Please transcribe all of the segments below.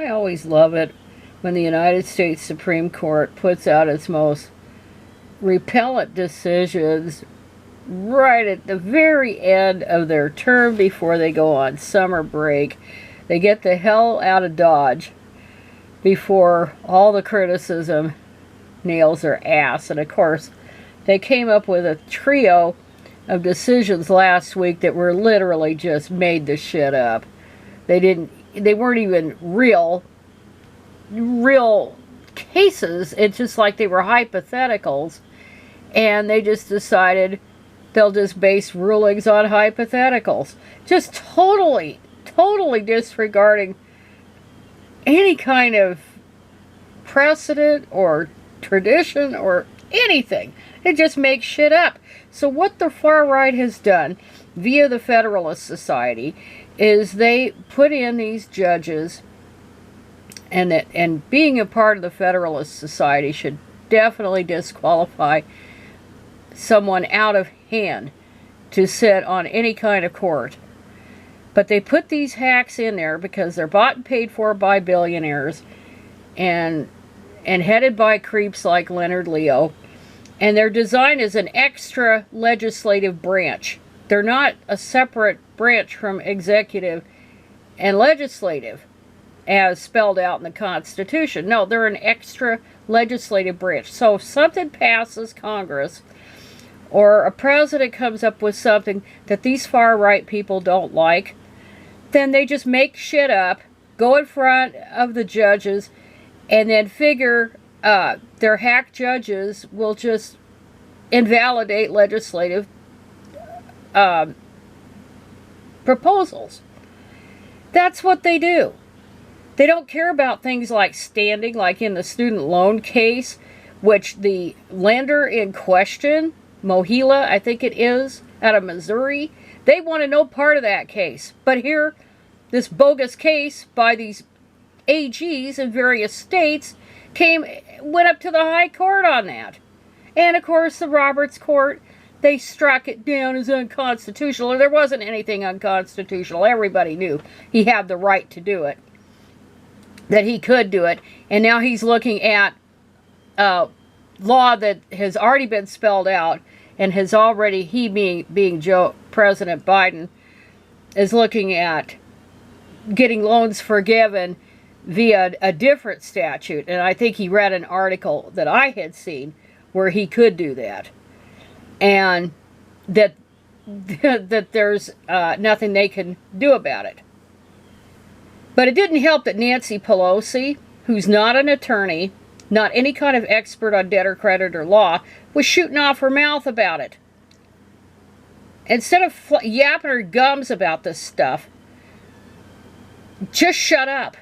I always love it when the United States Supreme Court puts out its most repellent decisions right at the very end of their term before they go on summer break. They get the hell out of Dodge before all the criticism nails their ass. And of course, they came up with a trio of decisions last week that were literally just made the shit up. They weren't even real cases. It's just like they were hypotheticals, and they just decided they'll just base rulings on hypotheticals. Just totally disregarding any kind of precedent or tradition or anything. It just makes shit up. So what the far right has done via the Federalist Society is they put in these judges, and being a part of the Federalist Society should definitely disqualify someone out of hand to sit on any kind of court. But they put these hacks in there because they're bought and paid for by billionaires and headed by creeps like Leonard Leo. And they're designed as an extra legislative branch. They're not a separate branch from executive and legislative as spelled out in the Constitution. No, they're an extra legislative branch. So if something passes Congress, or a president comes up with something that these far-right people don't like, then they just make shit up, go in front of the judges, and then figure their hack judges will just invalidate legislative proposals. That's what they do. They don't care about things like standing, like in the student loan case, which the lender in question, Mohila, I think it is, out of Missouri, they wanted no part of that case. But here, this bogus case by these AGs in various states went up to the high court on that. And of course, the Roberts Court, they struck it down as unconstitutional. There wasn't anything unconstitutional. Everybody knew he had the right to do it, that he could do it. And now he's looking at law that has already been spelled out and has already, he being President Biden, is looking at getting loans forgiven via a different statute. And I think he read an article that I had seen where he could do that. And that there's nothing they can do about it. But it didn't help that Nancy Pelosi, who's not an attorney, not any kind of expert on debtor-creditor law, was shooting off her mouth about it. Instead of yapping her gums about this stuff, just shut up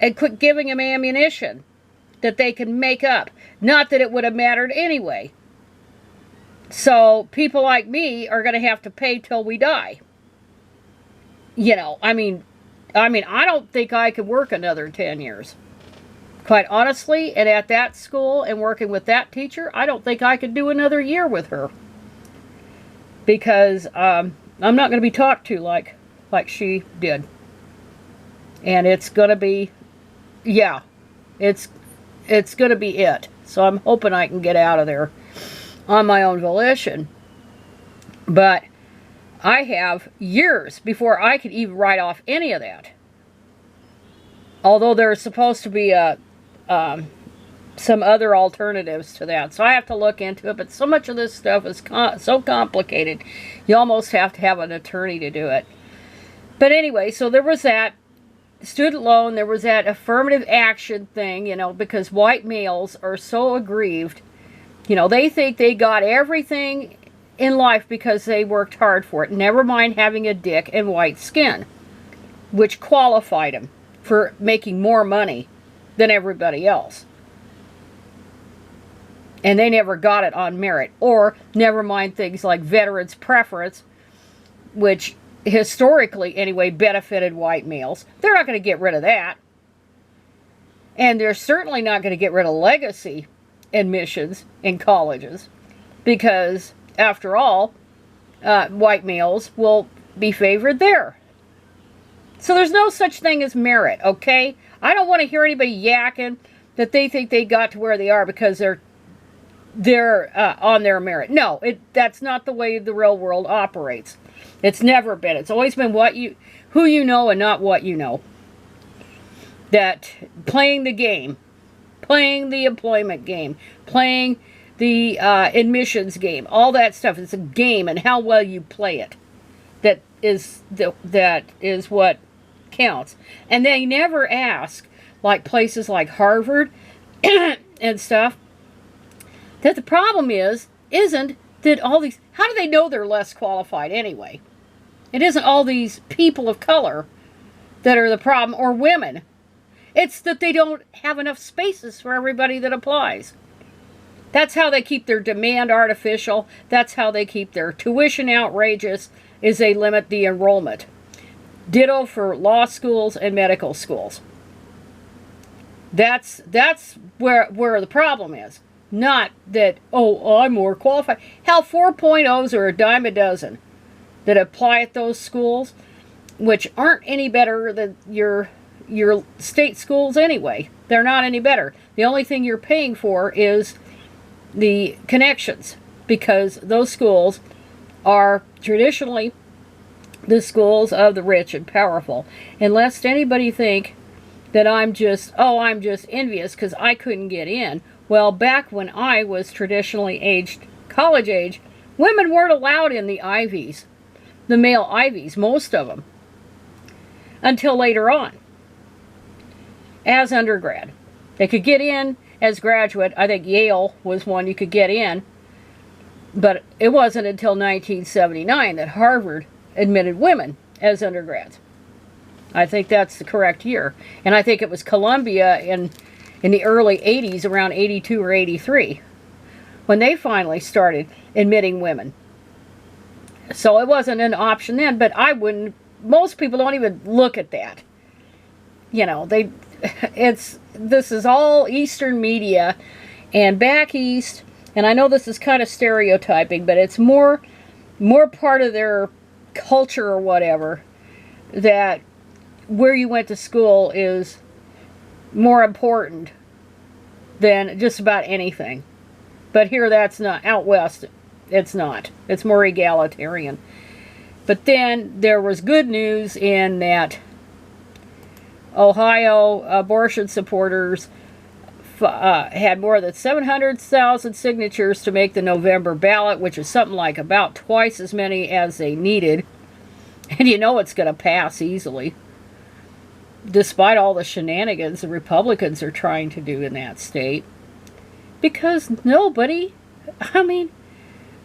and quit giving them ammunition that they can make up. Not that it would have mattered anyway. So people like me are going to have to pay till we die. You know, I mean, I don't think I could work another 10 years. Quite honestly, and at that school and working with that teacher, I don't think I could do another year with her. Because I'm not going to be talked to like she did. And it's going to be, yeah, it's going to be it. So I'm hoping I can get out of there on my own volition. But I have years before I could even write off any of that. Although there's supposed to be some other alternatives to that. So I have to look into it. But so much of this stuff is so complicated, you almost have to have an attorney to do it. But anyway, so there was that student loan. There was that affirmative action thing, you know, because white males are so aggrieved. You know, they think they got everything in life because they worked hard for it. Never mind having a dick and white skin, which qualified them for making more money than everybody else. And they never got it on merit. Or, never mind things like veterans preference, which historically, anyway, benefited white males. They're not going to get rid of that. And they're certainly not going to get rid of legacy admissions in colleges. Because, after all, white males will be favored there. So there's no such thing as merit, okay? I don't want to hear anybody yakking that they think they got to where they are because they're on their merit. No, that's not the way the real world operates. It's never been. It's always been who you know and not what you know. That playing the game, playing the employment game, playing the admissions game, all that stuff. It's a game, and how well you play it. That is what counts. And they never ask, like places like Harvard and stuff, that the problem isn't that all these, how do they know they're less qualified anyway? It isn't all these people of color that are the problem, or women. It's that they don't have enough spaces for everybody that applies. That's how they keep their demand artificial. That's how they keep their tuition outrageous, is they limit the enrollment. Ditto for law schools and medical schools. That's where the problem is. Not that, oh, I'm more qualified. Hell, 4.0s are a dime a dozen that apply at those schools, which aren't any better than your state schools anyway. They're not any better. The only thing you're paying for is the connections, because those schools are traditionally the schools of the rich and powerful. And lest anybody think that I'm just envious because I couldn't get in. Well, back when I was traditionally aged, college age, women weren't allowed in the Ivies, the male Ivies, most of them, until later on, as undergrad. They could get in as graduate. I think Yale was one you could get in, but it wasn't until 1979 that Harvard admitted women as undergrads. I think that's the correct year. And I think it was Columbia in the early 80s, around 82 or 83, when they finally started admitting women. So it wasn't an option then, but most people don't even look at that. You know, this is all Eastern media, and back East, and I know this is kind of stereotyping, but it's more part of their culture or whatever, that where you went to school is more important than just about anything. But here that's not. Out west, it's not. It's more egalitarian. But then there was good news in that Ohio abortion supporters had more than 700,000 signatures to make the November ballot, which is something like about twice as many as they needed. And you know it's going to pass easily, despite all the shenanigans the Republicans are trying to do in that state. Because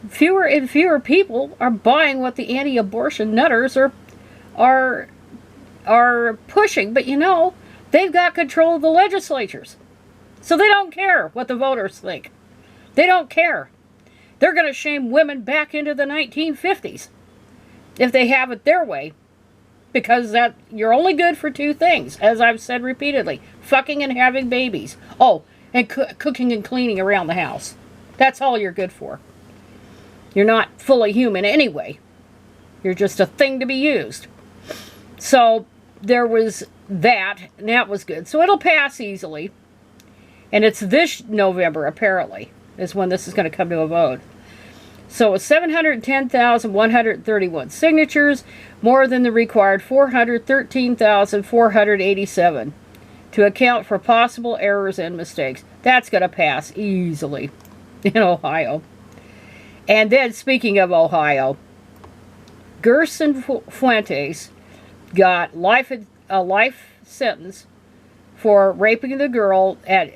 fewer and fewer people are buying what the anti-abortion nutters are pushing. But you know, they've got control of the legislatures. So they don't care what the voters think. They don't care. They're going to shame women back into the 1950s if they have it their way. Because that you're only good for two things, as I've said repeatedly. Fucking and having babies. Oh, and cooking and cleaning around the house. That's all you're good for. You're not fully human anyway. You're just a thing to be used. So there was that, and that was good. So it'll pass easily. And it's this November, apparently, is when this is going to come to a vote. So it's 710,131 signatures, more than the required 413,487 to account for possible errors and mistakes. That's going to pass easily in Ohio. And then, speaking of Ohio, Gerson Fuentes got a life sentence for raping the girl at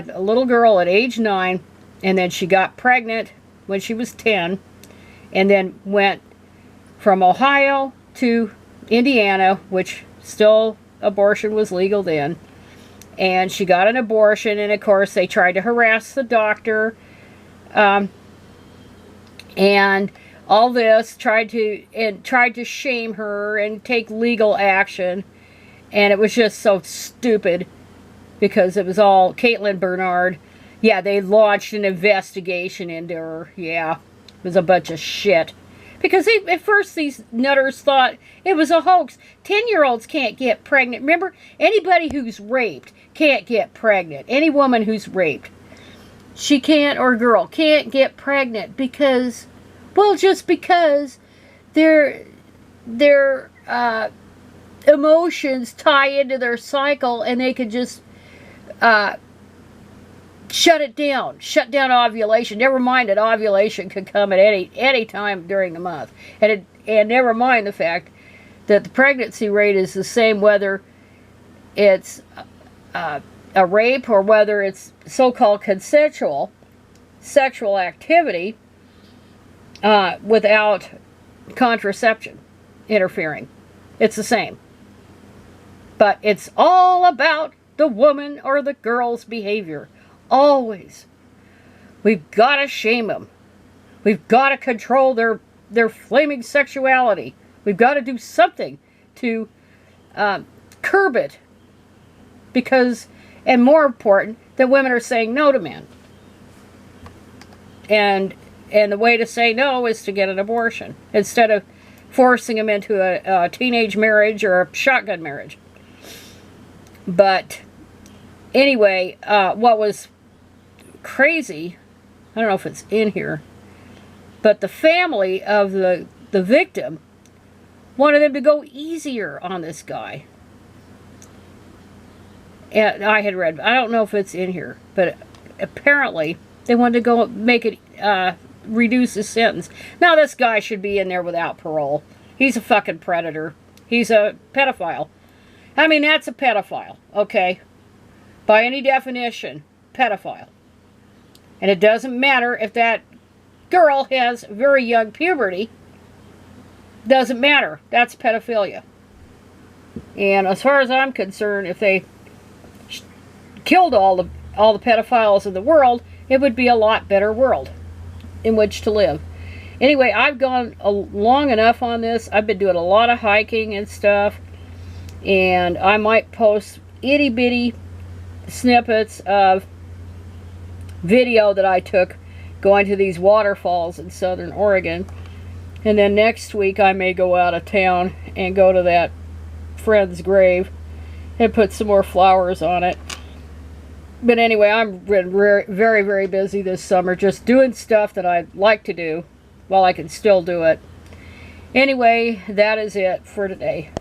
a little girl at age 9, and then she got pregnant when she was 10, and then went from Ohio to Indiana, which still abortion was legal then, and she got an abortion, and of course they tried to harass the doctor, and all this, tried to shame her and take legal action, and it was just so stupid, because it was all Caitlin Bernard. Yeah, they launched an investigation into her. Yeah, it was a bunch of shit. Because at first these nutters thought it was a hoax. 10-year-olds can't get pregnant. Remember, anybody who's raped can't get pregnant. Any woman who's raped, she can't, or girl, can't get pregnant because, well, just because their emotions tie into their cycle and they could just shut down ovulation. Never mind that ovulation could come at any time during the month, and never mind the fact that the pregnancy rate is the same whether it's a rape or whether it's so-called consensual sexual activity without contraception interfering. It's the same. But it's all about the woman or the girl's behavior. Always. We've got to shame them. We've got to control their flaming sexuality. We've got to do something to curb it. Because, and more important, that women are saying no to men. And the way to say no is to get an abortion instead of forcing them into a teenage marriage or a shotgun marriage. But anyway, what was crazy, I don't know if it's in here, but the family of the victim wanted them to go easier on this guy. And I had read, I don't know if it's in here, but apparently they wanted to go make it, reduce his sentence. Now this guy should be in there without parole. He's a fucking predator. He's a pedophile. I mean, that's a pedophile, okay? By any definition, pedophile. And it doesn't matter if that girl has very young puberty. Doesn't matter. That's pedophilia. And as far as I'm concerned, if they killed all the pedophiles in the world, it would be a lot better world in which to live. Anyway, I've gone long enough on this. I've been doing a lot of hiking and stuff. And I might post itty-bitty snippets of video that I took going to these waterfalls in southern Oregon. And then next week I may go out of town and go to that friend's grave and put some more flowers on it. But anyway, I'm very, very busy this summer just doing stuff that I like to do while I can still do it. Anyway, that is it for today.